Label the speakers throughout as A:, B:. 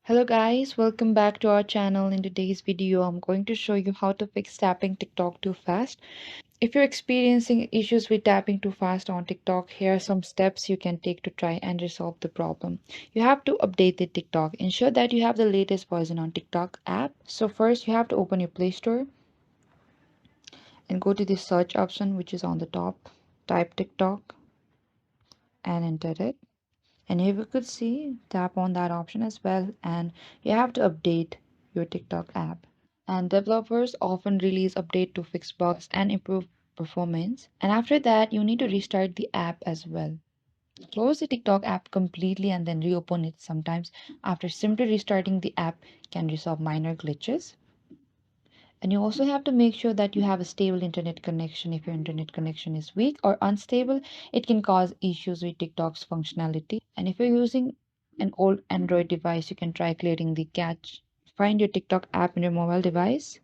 A: Hello guys, welcome back to our channel. In today's video, I'm going to show you how to fix tapping TikTok too fast. If you're experiencing issues with tapping too fast on TikTok, here are some steps you can take to try and resolve the problem. You have to update the TikTok. Ensure that you have the latest version on TikTok app. So first you have to open your Play Store and go to the search option which is on the top. Type TikTok and enter it. And if you could see, tap on that option as well, and you have to update your TikTok app. And developers often release update to fix bugs and improve performance. And after that, you need to restart the app as well. Close the TikTok app completely and then reopen it. Sometimes after simply restarting the app can resolve minor glitches. And you also have to make sure that you have a stable internet connection. If your internet connection is weak or unstable, it can cause issues with TikTok's functionality. And if you're using an old Android device, you can try clearing the cache. Find your TikTok app in your mobile device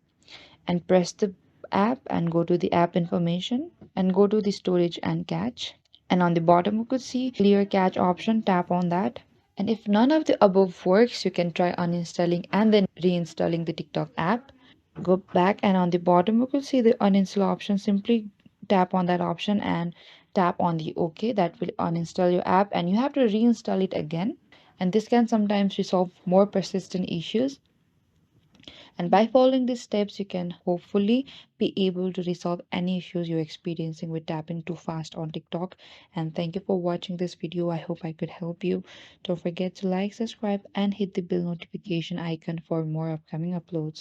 A: and press the app and go to the app information and go to the storage and cache. And on the bottom, you could see clear cache option. Tap on that. And if none of the above works, you can try uninstalling and then reinstalling the TikTok app. Go back and on the bottom you could see the uninstall option. Simply tap on that option and tap on the OK. That will uninstall your app and you have to reinstall it again. And this can sometimes resolve more persistent issues. And by following these steps, you can hopefully be able to resolve any issues you're experiencing with tapping too fast on TikTok. And thank you for watching this video. I hope I could help you. Don't forget to like, subscribe, and hit the bell notification icon for more upcoming uploads.